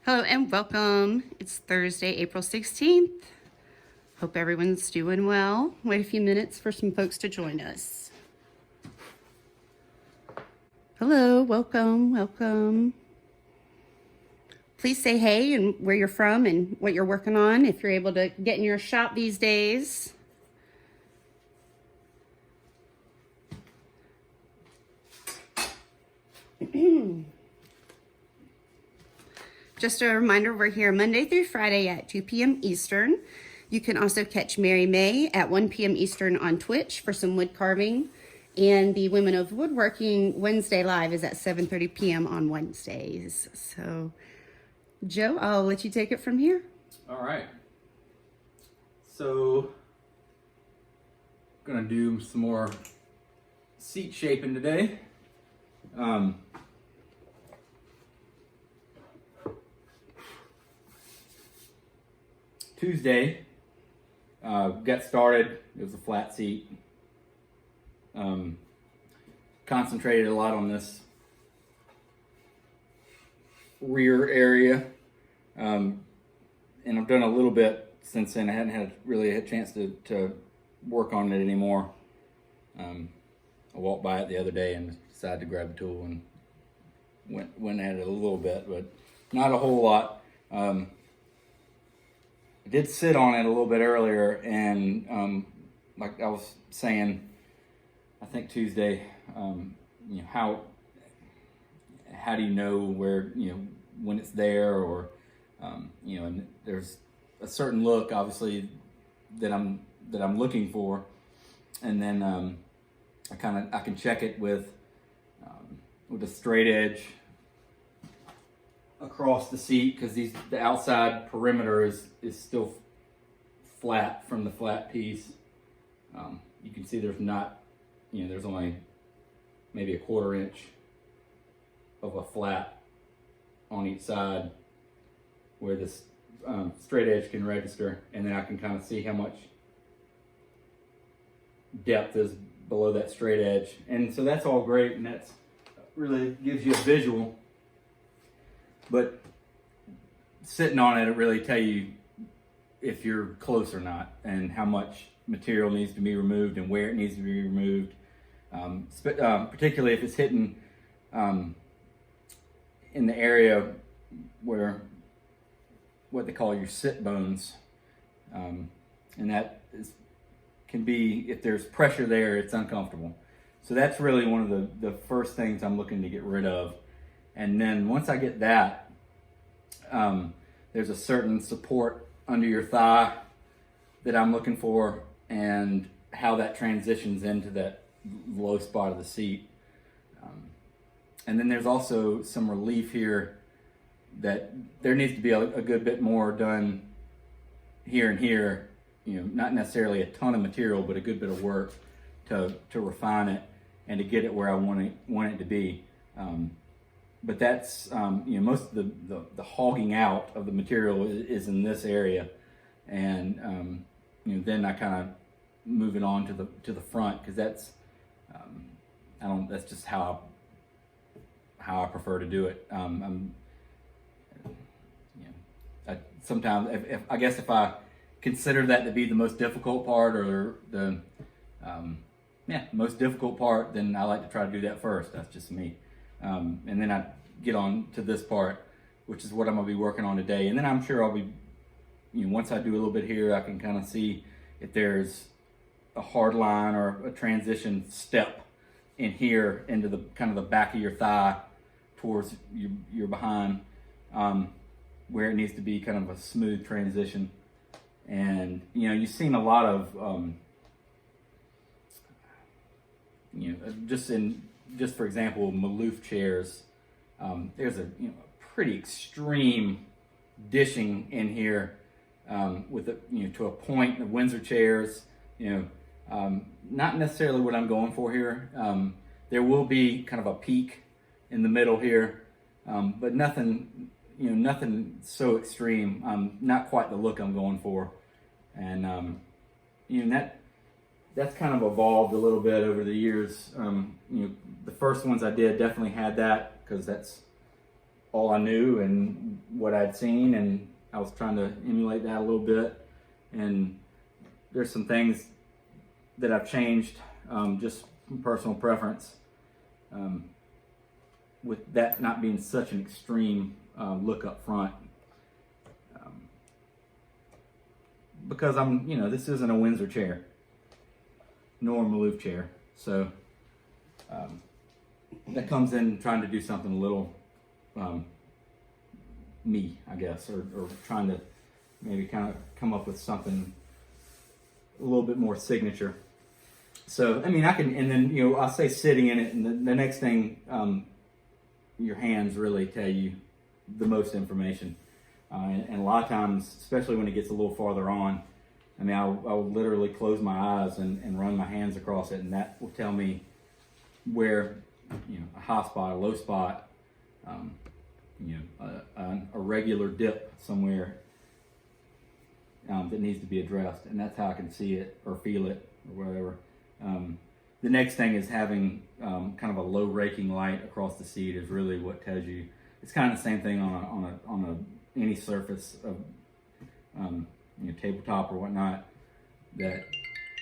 Hello and welcome. It's Thursday, April 16th. Hope everyone's doing well. Wait a few minutes for some folks to join us. Hello, welcome. Please say hey and where you're from and what you're working on if you're able to get in your shop these days. Just a reminder, we're here Monday through Friday at 2 p.m. Eastern. You can also catch Mary May at 1 p.m. Eastern on Twitch for some wood carving. And the Women of Woodworking Wednesday Live is at 7:30 p.m. on Wednesdays. So, Joe, I'll let you take it from here. All right. So, gonna do some more seat shaping today. Tuesday, got started. It was a flat seat. Concentrated a lot on this rear area. And I've done a little bit since then. I hadn't really had a chance to work on it anymore. I walked by it the other day and decided to grab a tool and went at it a little bit, but not a whole lot. I did sit on it a little bit earlier, and like I was saying, I think Tuesday, how do you know where, when it's there, or and there's a certain look, obviously, that I'm looking for, and then I can check it with a straight edge across the seat, because the outside perimeter is still flat from the flat piece. You can see there's not, there's only maybe a 1/4 inch of a flat on each side where this straight edge can register, and then I can kind of see how much depth is below that straight edge. And so that's all great, and that's really gives you a visual. But sitting on it really tell you if you're close or not, and how much material needs to be removed and where it needs to be removed. Particularly if it's hitting in the area where what they call your sit bones, and that can be, if there's pressure there, it's uncomfortable. So that's really one of the first things I'm looking to get rid of. And then once I get that, there's a certain support under your thigh that I'm looking for, and how that transitions into that low spot of the seat. And then there's also some relief here that there needs to be a good bit more done here and here. Not necessarily a ton of material, but a good bit of work to refine it and to get it where I want it to be. But that's, most of the hogging out of the material is in this area. And, then I kind of move it on to the front, because that's, that's just how I prefer to do it. Sometimes if I consider that to be the most difficult part, or the most difficult part, then I like to try to do that first. That's just me. And then I get on to this part, which is what I'm gonna be working on today. And then I'm sure I'll be, once I do a little bit here, I can kind of see if there's a hard line or a transition step in here into the kind of the back of your thigh towards your behind, where it needs to be kind of a smooth transition. And you've seen a lot of just for example, Maloof chairs. There's a pretty extreme dishing in here, with to a point. The Windsor chairs, not necessarily what I'm going for here. There will be kind of a peak in the middle here, but nothing so extreme. Not quite the look I'm going for, and that's kind of evolved a little bit over the years. The first ones I did definitely had that, because that's all I knew and what I'd seen, and I was trying to emulate that a little bit. And there's some things that I've changed, just from personal preference, with that not being such an extreme look up front. Because this isn't a Windsor chair, nor a Maloof chair. So that comes in trying to do something a little me, I guess, or trying to maybe kind of come up with something a little bit more signature. So, I mean, I can, and then, I'll say sitting in it, and the next thing, your hands really tell you the most information. And a lot of times, especially when it gets a little farther on, I mean, I'll literally close my eyes and run my hands across it, and that will tell me where, a high spot, a low spot, a regular dip somewhere that needs to be addressed, and that's how I can see it or feel it or whatever. The next thing is having kind of a low raking light across the seat is really what tells you. It's kind of the same thing on any surface of tabletop or whatnot that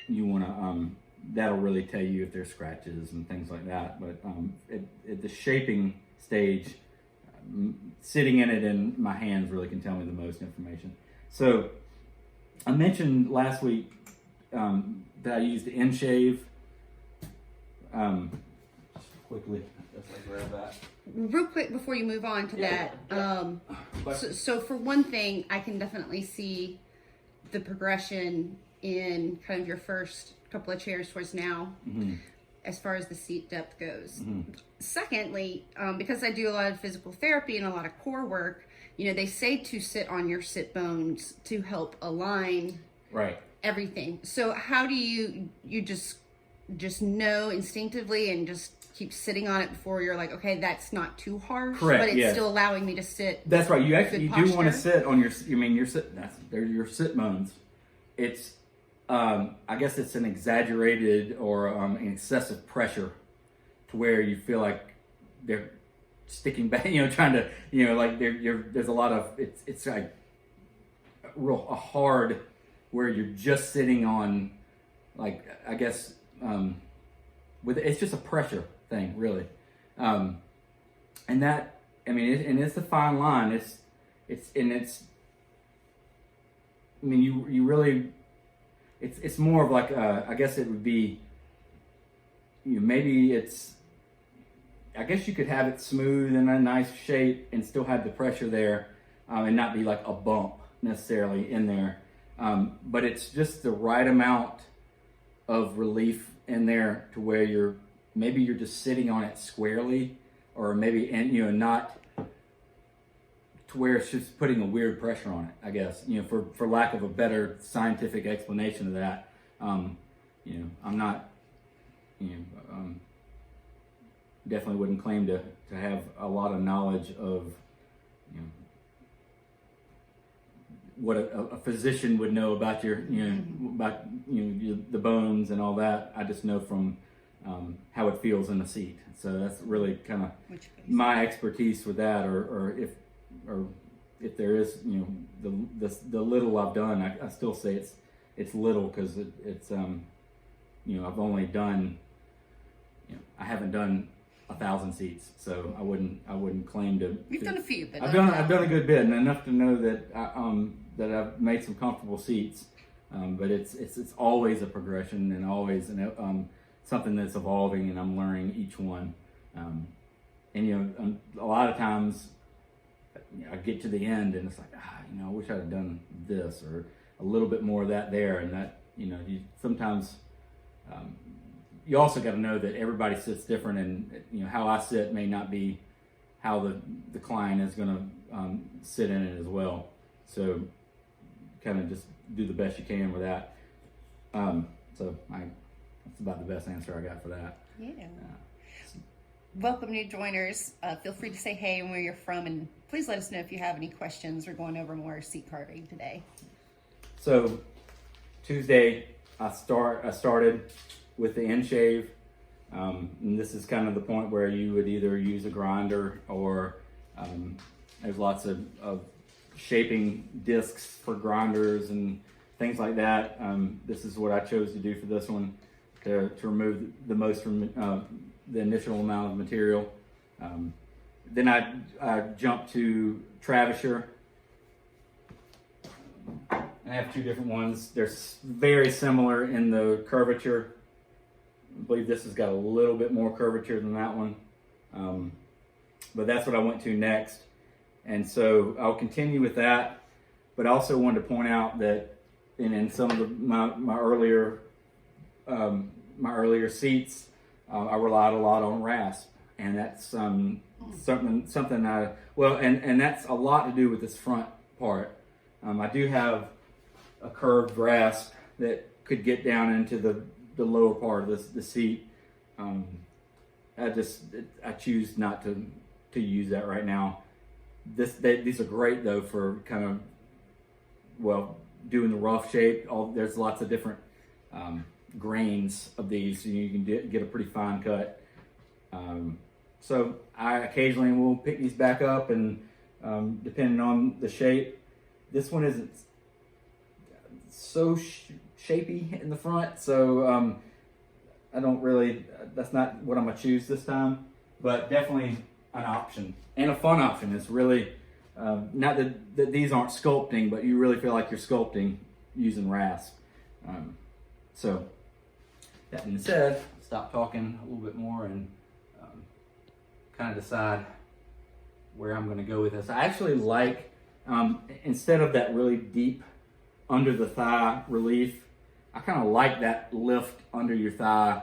you want to. That'll really tell you if there's scratches and things like that. But at the shaping stage, sitting in it in my hands really can tell me the most information. So I mentioned last week that I used the end shave. Just quickly, I grab that. Real quick before you move on to that. So for one thing, I can definitely see the progression in kind of your first couple of chairs towards now, as far as the seat depth goes. Secondly, because I do a lot of physical therapy and a lot of core work, they say to sit on your sit bones to help align everything. So how do you just know instinctively and just keep sitting on it before you're like, okay, that's not too harsh, Correct, but it's yes. still allowing me to sit. That's right. You do want to posture. sit on your sit. They're your sit bones. It's I guess it's an exaggerated or an excessive pressure to where you feel like they're sticking back. Trying to like there's a lot of it's like a hard where you're just sitting on, like, I guess with it's just a pressure thing really, and that, I mean, and it's a fine line. It's I mean, you really, it's more of like I guess it would be, maybe it's, I guess you could have it smooth and a nice shape and still have the pressure there, and not be like a bump necessarily in there, but it's just the right amount of relief in there to where you're just sitting on it squarely, or maybe, and not to where it's just putting a weird pressure on it, I guess, for lack of a better scientific explanation of that. I'm not, definitely wouldn't claim to have a lot of knowledge of, what a physician would know about your, the bones and all that. I just know from how it feels in the seat. So that's really kind of my expertise with that, or if there is, the little I've done, I still say it's little, because it's I've only done, I haven't done 1,000 seats, so I wouldn't claim to. You've done a few, but I've done a good bit, and enough to know that that I've made some comfortable seats. But it's always a progression, and always something that's evolving, and I'm learning each one. And a lot of times I get to the end and it's like, I wish I'd have done this, or a little bit more of that there, and that, you sometimes, you also got to know that everybody sits different, and how I sit may not be how the client is going to sit in it as well. So kind of just do the best you can with that. So that's about the best answer I got for that. Yeah. Welcome, new joiners. Feel free to say hey and where you're from, and please let us know if you have any questions. We're going over more seat carving today. So Tuesday, I started with the end shave, and this is kind of the point where you would either use a grinder or There's lots of shaping discs for grinders and things like that. This is what I chose to do for this one, to remove the most from the initial amount of material. Then I jumped to Travisher. I have two different ones. They're very similar in the curvature. I believe this has got a little bit more curvature than that one. But that's what I went to next. And so I'll continue with that. But I also wanted to point out that in some of my earlier seats, I relied a lot on rasp. And that's something and that's a lot to do with this front part. I do have a curved rasp that could get down into the lower part of the seat. I choose not to use that right now. These are great though for kind of doing the rough shape. There's lots of different grains of these, and you can get a pretty fine cut. So I occasionally will pick these back up, and depending on the shape, this one isn't so shapy in the front, so I don't really, that's not what I'm gonna choose this time, but definitely an option, and a fun option. It's really, not that these aren't sculpting, but you really feel like you're sculpting using rasp. So that being said, stop talking a little bit more and kind of decide where I'm gonna go with this. I actually like, instead of that really deep under the thigh relief, I kind of like that lift under your thigh.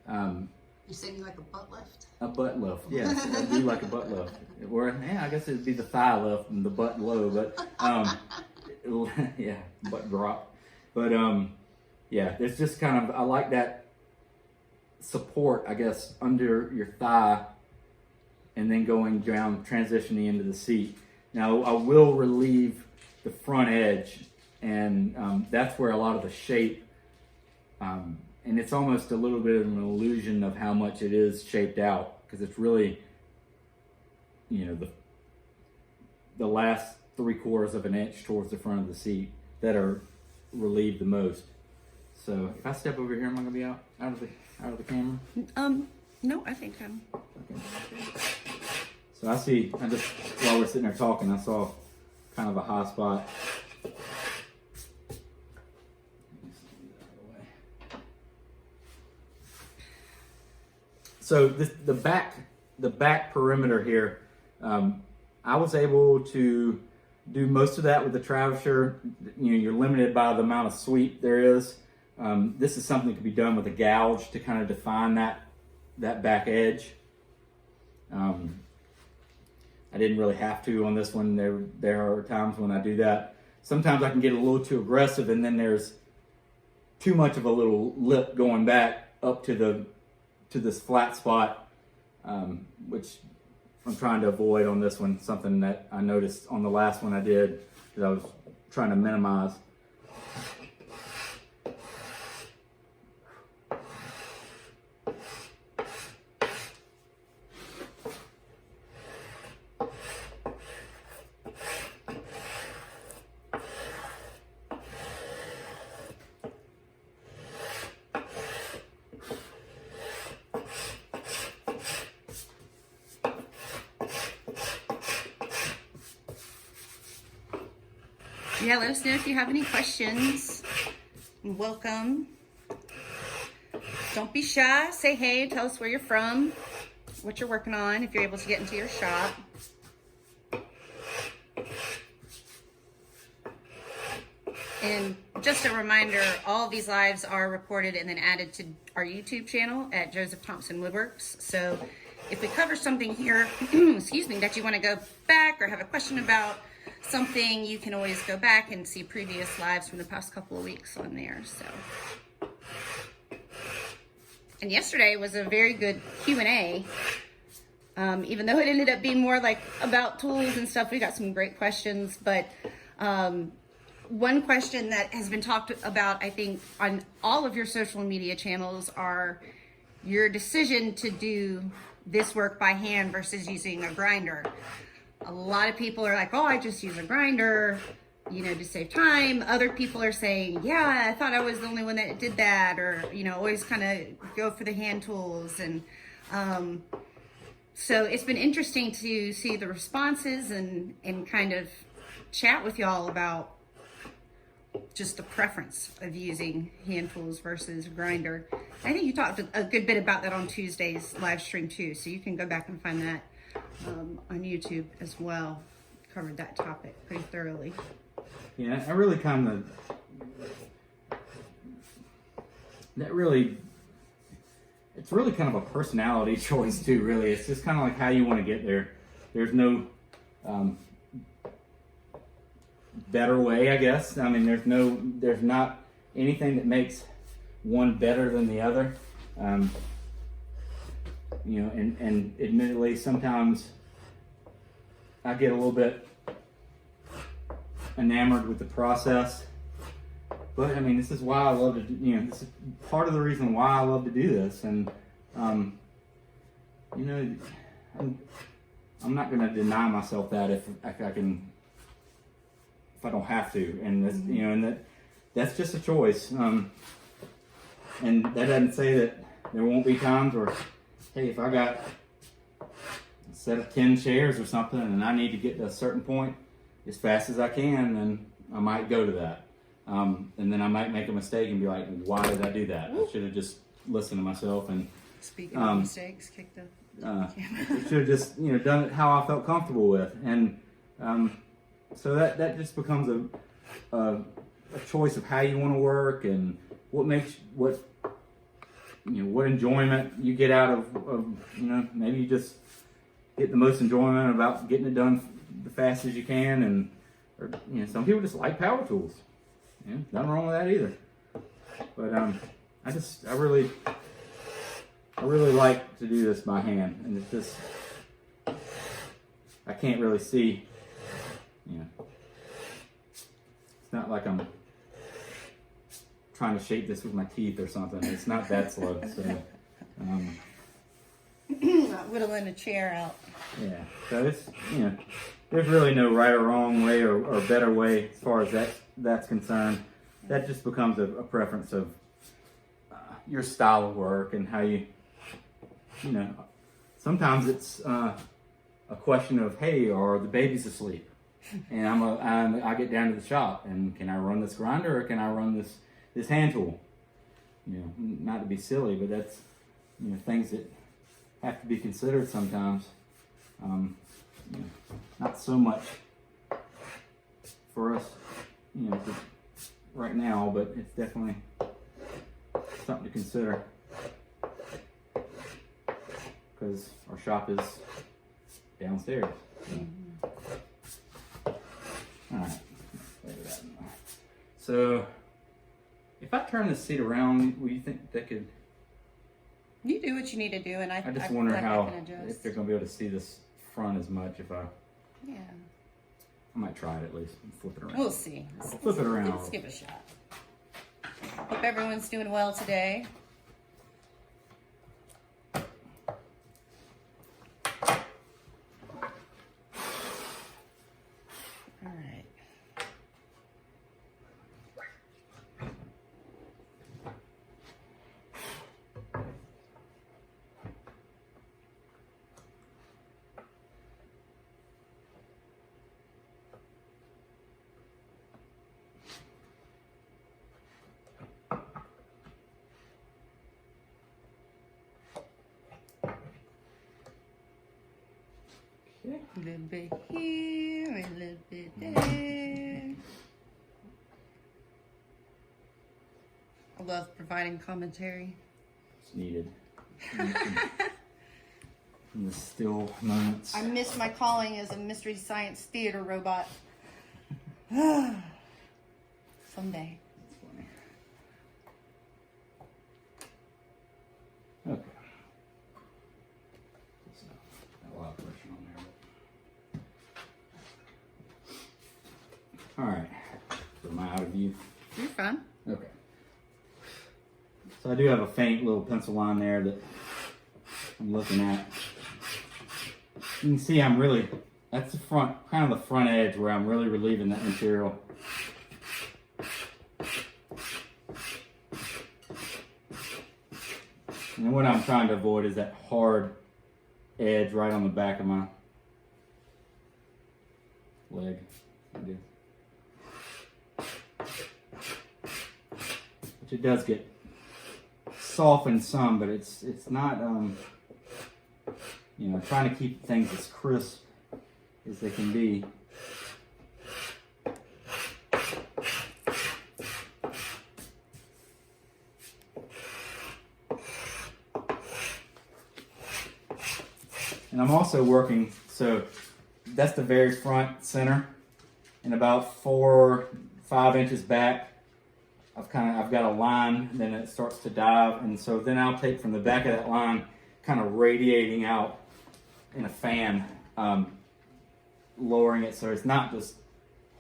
You saying you like a butt lift? A butt lift, yes. I do like a butt lift. Or, yeah, I guess it'd be the thigh lift and the butt low, but yeah, butt drop. But yeah, it's just kind of, I like that support, I guess, under your thigh and then going down, transitioning into the seat. Now, I will relieve the front edge, and that's where a lot of the shape, and it's almost a little bit of an illusion of how much it is shaped out, because it's really, the last 3/4 of an inch towards the front of the seat that are relieved the most. So if I step over here, am I gonna be out of the camera? No, I think I'm. Okay. So while we're sitting there talking, I saw kind of a high spot. So the back perimeter here, I was able to do most of that with the Travisher. You're limited by the amount of sweep there is. This is something that can be done with a gouge to kind of define that back edge. I didn't really have to on this one. There are times when I do that. Sometimes I can get a little too aggressive, and then there's too much of a little lip going back up to this flat spot, which I'm trying to avoid on this one. Something that I noticed on the last one I did, that I was trying to minimize. Yeah, let us know if you have any questions. Welcome. Don't be shy. Say hey, tell us where you're from, what you're working on, if you're able to get into your shop. And just a reminder, all of these lives are recorded and then added to our YouTube channel at Joseph Thompson Woodworks. So if we cover something here, excuse me, that you want to go back or have a question about something, you can always go back and see previous lives from the past couple of weeks on there. So, and yesterday was a very good Q&A. Even though it ended up being more like about tools and stuff, we got some great questions. But one question that has been talked about, I think, on all of your social media channels are your decision to do this work by hand versus using a grinder. a lot of people are like, oh, I just use a grinder, you know, to save time. Other people are saying, yeah, I thought I was the only one that did that, or, you know, always kind of go for the hand tools. And so it's been interesting to see the responses and kind of chat with y'all about just the preference of using hand tools versus grinder. I think you talked a good bit about that on Tuesday's live stream too, so you can go back and find that on YouTube as well. Covered that topic pretty thoroughly. Yeah, I really kind of, it's really kind of a personality choice too, really. It's just kind of like how you want to get there. There's no better way, I guess. I mean, there's not anything that makes one better than the other. You know, and admittedly, sometimes I get a little bit enamored with the process. But I mean, this is why I love to do, you know, this is part of the reason why I love to do this. And, you know, I'm not going to deny myself that if I can, if I don't have to. And that's, you know, and that's just a choice. And that doesn't say that there won't be times where, hey, if I got a set of 10 chairs or something and I need to get to a certain point as fast as I can, then I might go to that. And then I might make a mistake and be like, why did I do that? I should have just listened to myself. And speaking of mistakes, kick the I should have just, you know, done it how I felt comfortable with. And so that just becomes a choice of how you want to work and what enjoyment you get out of, you know, maybe you just get the most enjoyment about getting it done the fastest you can. And, or, you know, some people just like power tools. Yeah, nothing wrong with that either. But I really like to do this by hand, and it's just I can't really see. You know, it's not like I'm trying to shape this with my teeth or something. It's not that slow. So, not whittling a chair out. Yeah. So it's, you know, there's really no right or wrong way or better way as far as that's concerned. That just becomes a preference of your style of work and how you know, sometimes it's a question of, hey, are the babies asleep? And I get down to the shop and can I run this grinder or can I run this hand tool? You know, not to be silly, but that's, you know, things that have to be considered sometimes. You know, not so much for us, you know, right now, but it's definitely something to consider because our shop is downstairs. So. All right, so if I turn this seat around, will you think that could? You do what you need to do, and I just wonder how if they're going to be able to see this front as much if I. Yeah. I might try it at least and flip it around. We'll see. Flip it around. Let's give it a shot. Hope everyone's doing well today. All right. A little bit here, a little bit there. I love providing commentary. It's needed. In the still moments. I miss my calling as a Mystery Science Theater robot. Someday. Okay. So, got a lot of pressure on there. All right. So am I out of view? You're fine. Okay. So I do have a faint little pencil line there that I'm looking at. You can see I'm really That's the front, kind of the front edge where I'm really relieving that material. And what I'm trying to avoid is that hard edge right on the back of my leg. Which it does get softened some, but it's not you know, trying to keep things as crisp as they can be. And I'm also working, so that's the very front center, and about 4 or 5 inches back, I've got a line, then it starts to dive, and so then I'll take from the back of that line, kind of radiating out in a fan, lowering it so it's not just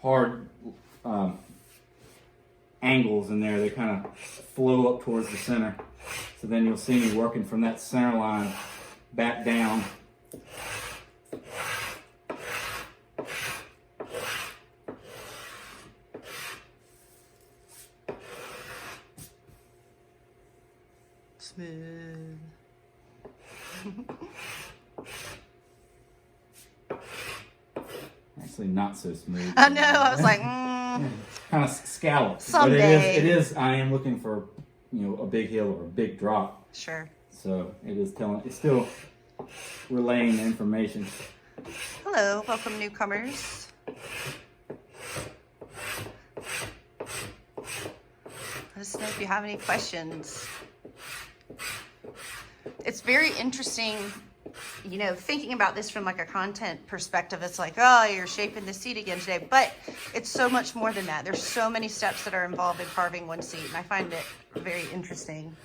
hard angles in there. They kind of flow up towards the center. So then you'll see me working from that center line back down. Smooth. Actually, not so smooth. I know. I was like, kind of scalloped. Someday. But it is. I am looking for, you know, a big hill or a big drop. Sure. So it is telling. It's still relaying the information. Hello, welcome newcomers. Let us know if you have any questions. It's very interesting, you know, thinking about this from like a content perspective. It's like, oh, you're shaping the seat again today, but it's so much more than that. There's so many steps that are involved in carving one seat, and I find it very interesting.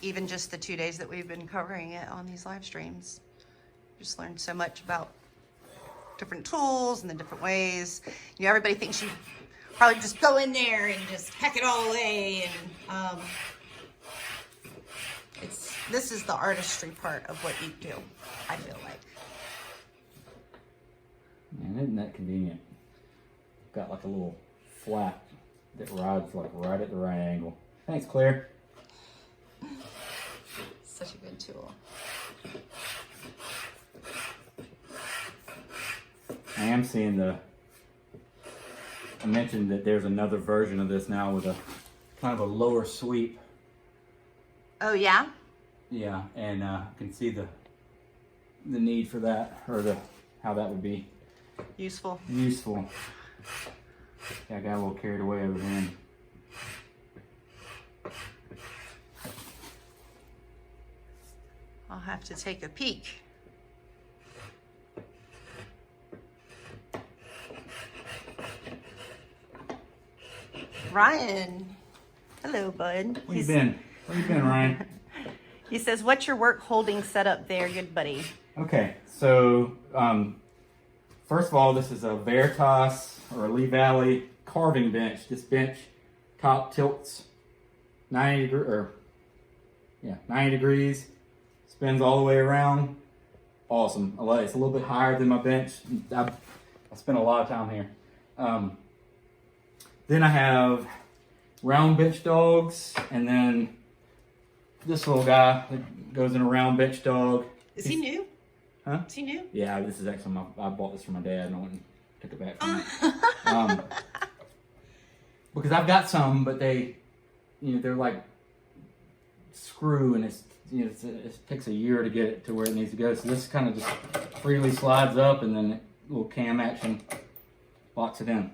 Even just the 2 days that we've been covering it on these live streams, just learned so much about different tools and the different ways. You know, everybody thinks you probably just go in there and just hack it all away, and this is the artistry part of what you do, I feel like. Man, isn't that convenient? Got like a little flat that rides like right at the right angle. Thanks, Claire. Such a good tool. I am seeing I mentioned that there's another version of this now with a kind of a lower sweep. Oh yeah? Yeah, and I can see the need for that, or how that would be Useful. useful. Yeah, I got a little carried away over here. I'll have to take a peek. Ryan. Hello, bud. Where you been? Where you been, Ryan? He says, what's your work holding setup there, good buddy? Okay, so first of all, this is a Veritas or a Lee Valley carving bench. This bench top tilts 90 degrees, spins all the way around. Awesome. I love it. It's a little bit higher than my bench. I spent a lot of time here. Then I have round bench dogs, and then this little guy that goes in a round bench dog. Is he new? Huh? Is he new? Yeah, this is actually I bought this from my dad, and I went and took it back from him. Because I've got some, but they're like screw, and it takes a year to get it to where it needs to go. So this kind of just freely slides up, and then a little cam action locks it in.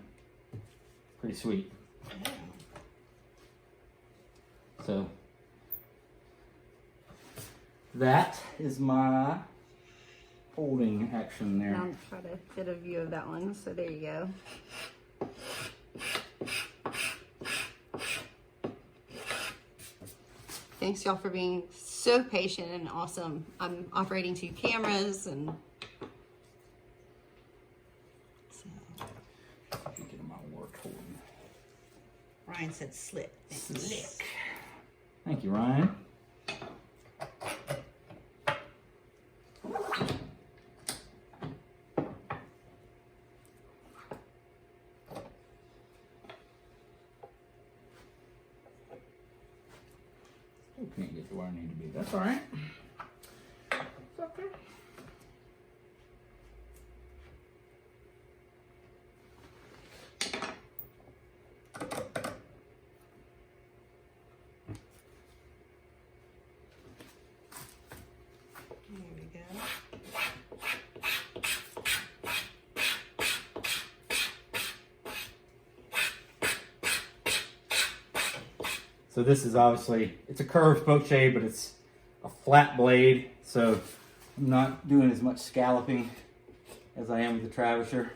Pretty sweet. So that is my holding action there. I'll try to get a view of that one. So there you go. Thanks y'all for being so patient and awesome. I'm operating 2 cameras and Get my work holding. Ryan said slick. Slick. Thank you, Ryan. get to where I need to be. That's all right. It's okay. There we go. So this is obviously, it's a curved spoke shave, but it's a flat blade. So I'm not doing as much scalloping as I am with the Travisher.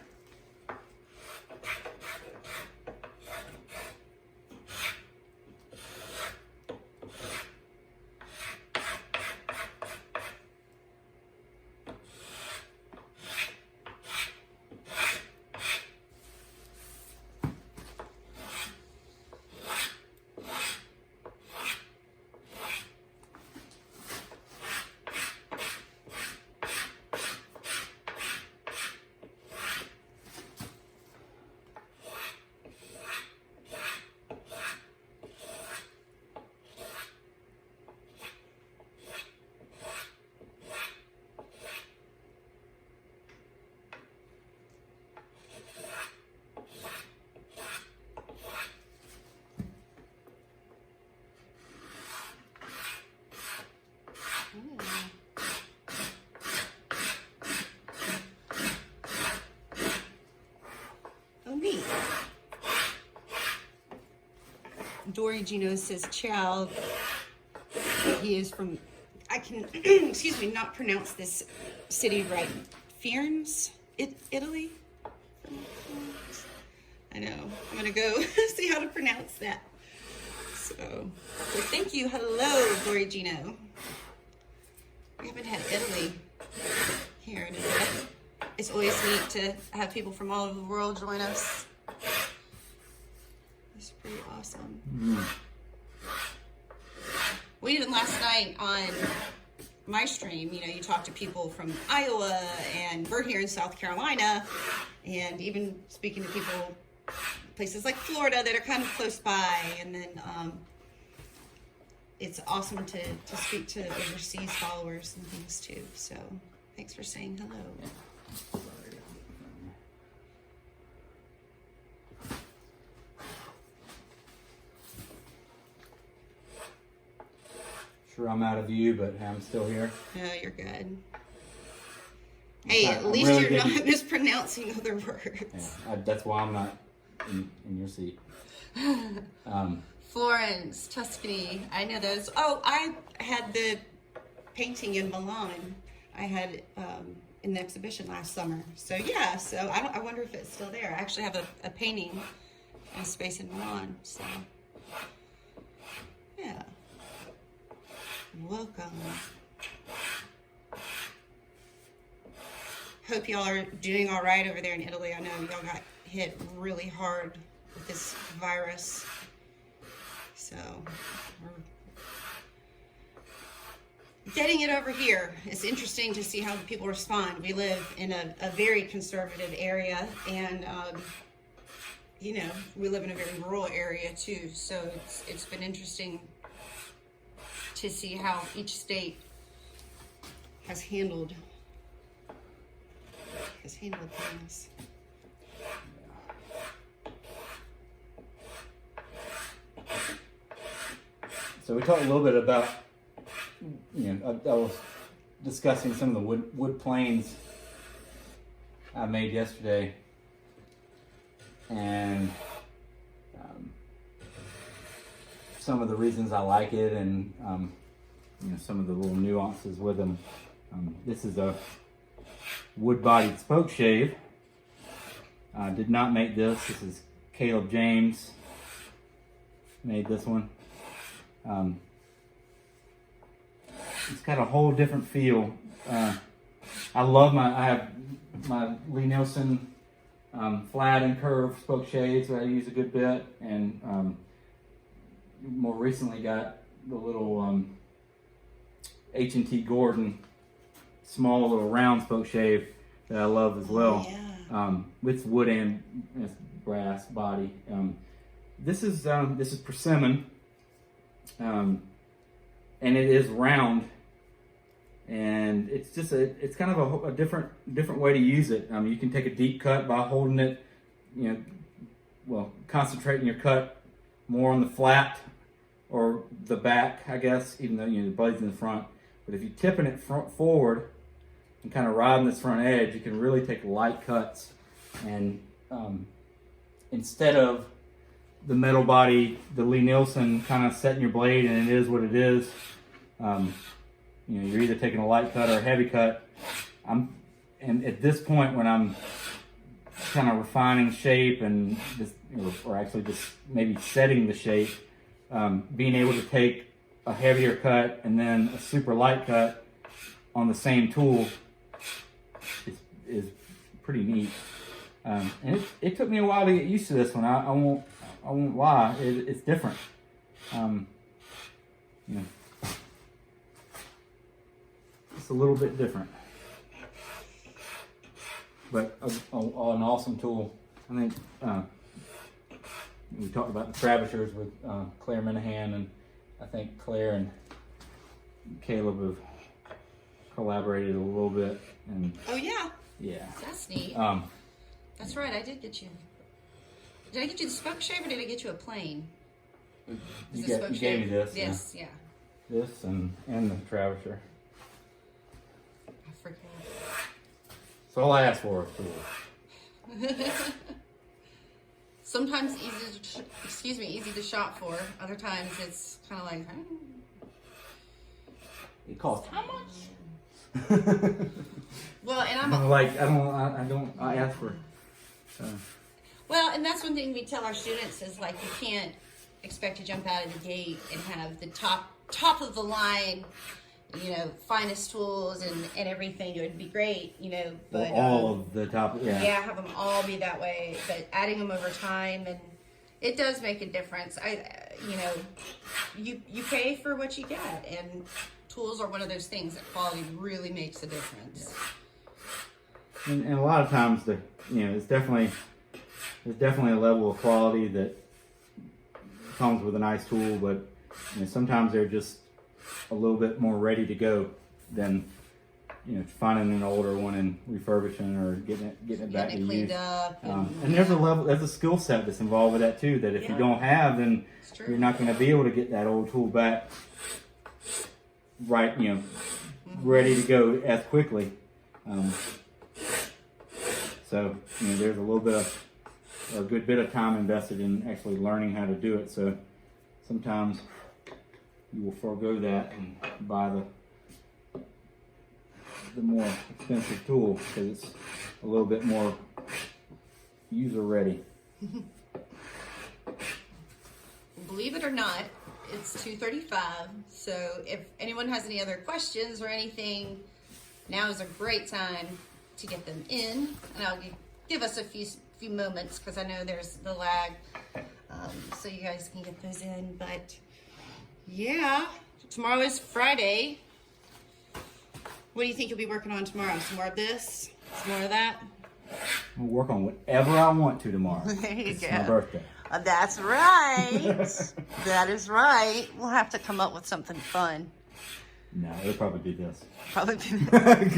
Oh, neat. Dory Gino says ciao. He is from, I can, excuse me, not pronounce this city right. Fierns, Italy? I know. I'm going to go see how to pronounce that. So thank you. Hello, Dory Gino. We haven't had Italy here in a bit. It's always neat to have people from all over the world join us. It's pretty awesome. Well, even last night on my stream, you know, you talk to people from Iowa, and we're here in South Carolina, and even speaking to people places like Florida that are kind of close by, and then it's awesome to speak to overseas followers and things too. So thanks for saying hello. Sure, I'm out of view, but I'm still here. No, you're good. Hey, at I'm least really you're getting- not mispronouncing other words. Yeah, that's why I'm not in your seat. Florence, Tuscany, I know those. Oh, I had the painting in Milan. I had in the exhibition last summer. So yeah, so I wonder if it's still there. I actually have a painting in a space in Milan. So yeah, welcome. Hope y'all are doing all right over there in Italy. I know y'all got hit really hard with this virus. So we're getting it over here. It's interesting to see how people respond. We live in a very conservative area, and you know, we live in a very rural area too. So it's been interesting to see how each state has handled things. So we talked a little bit about, you know, I was discussing some of the wood planes I made yesterday, and some of the reasons I like it, and you know, some of the little nuances with them. This is a wood-bodied spoke shave. I did not make this. This is Caleb James made this one. It's got a whole different feel. I have my Lee Nielsen flat and curved spoke shades that I use a good bit, and more recently got the little H&T Gordon small little round spoke shave that I love as well. Yeah. It's wood and it's brass body. This is persimmon. and it is round, and it's just it's kind of a different way to use it. You can take a deep cut by holding it, concentrating your cut more on the flat or the back, I guess, even though the blade's in the front. But if you're tipping it forward and kind of riding this front edge, you can really take light cuts. And instead of the metal body, the Lee Nielsen kind of setting your blade and it is what it is, you're either taking a light cut or a heavy cut. And at this point when I'm kind of refining shape and just, or actually just maybe setting the shape, being able to take a heavier cut and then a super light cut on the same tool is pretty neat. And it took me a while to get used to this one. I won't lie, it's different. It's a little bit different, but an awesome tool. I think we talked about the Travishers with Claire Minahan, and I think Claire and Caleb have collaborated a little bit. And oh yeah, That's neat. That's right. I did get you. Did I get you the spoke shave or did I get you a plane? You gave me this. Yes, yeah. This and the Travisher. I forgot. That's all I asked for is tools. Sometimes easy to shop for. Other times it's kind of like, It costs how much? Well, and I ask for. Well, and that's one thing we tell our students is like you can't expect to jump out of the gate and have the top of the line, finest tools and everything. It would be great, but all of the top, yeah, have them all be that way. But adding them over time, and it does make a difference. You pay for what you get, and tools are one of those things that quality really makes a difference. And a lot of times there's definitely a level of quality that comes with a nice tool, but sometimes they're just a little bit more ready to go than finding an older one and refurbishing or getting it back to cleaned use. up. And there's a skill set that's involved with that too. That if you don't have, then you're not going to be able to get that old tool back right, ready to go as quickly. So there's a good bit of time invested in actually learning how to do it. So sometimes you will forego that and buy the more expensive tool because it's a little bit more user ready. Believe it or not, it's 2:35. So if anyone has any other questions or anything, now is a great time to get them in, and I'll give us a few moments because I know there's the lag, so you guys can get those in. But yeah, tomorrow is Friday. What do you think you'll be working on tomorrow? Some more of this? Some more of that? I'll work on whatever I want to tomorrow. There you It's go. my birthday. That's right. That is right. We'll have to come up with something fun. No, it'll probably be this. Probably.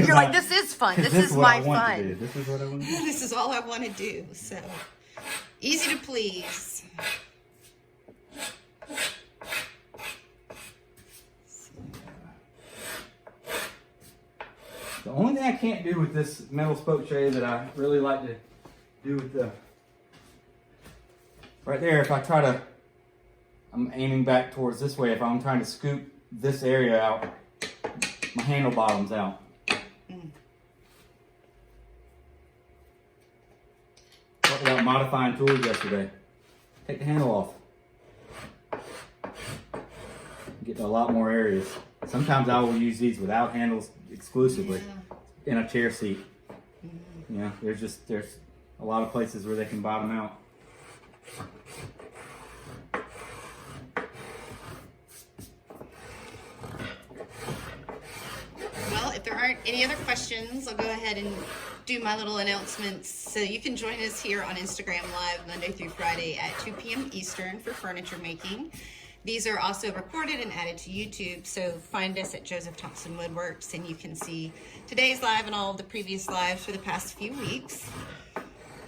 You're like, this is fun. This is my fun. This is what I want to do. This is all I want to do. So easy to please. The only thing I can't do with this metal spoke shave that I really like to do with the right there, if I try to, I'm aiming back towards this way. If I'm trying to scoop this area out, my handle bottom's out. Talked about modifying tools yesterday. Take the handle off. Get a lot more areas. Sometimes I will use these without handles exclusively in a chair seat. There's a lot of places where they can bottom out. Well, if there aren't any other questions, I'll go ahead and do my little announcements. So you can join us here on Instagram Live Monday through Friday at 2 p.m. Eastern for furniture making. These are also recorded and added to YouTube, so find us at Joseph Thompson Woodworks, and you can see today's live and all of the previous lives for the past few weeks.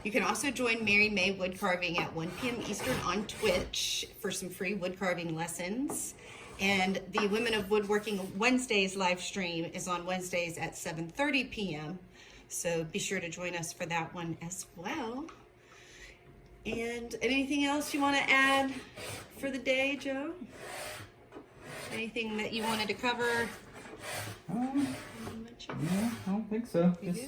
You can also join Mary May Wood Carving at 1 p.m. Eastern on Twitch for some free wood carving lessons. And the Women of Woodworking Wednesdays live stream is on Wednesdays at 7:30 p.m. So be sure to join us for that one as well. And anything else you want to add for the day, Joe? Anything that you wanted to cover? Yeah, I don't think so. You Just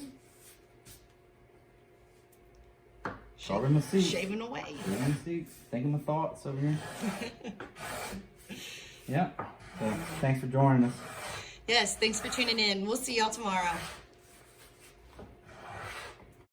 do? carving my seat. Shaving away. Shaving my seat. Thinking my thoughts over here. Yeah. So thanks for joining us. Yes, thanks for tuning in. We'll see y'all tomorrow.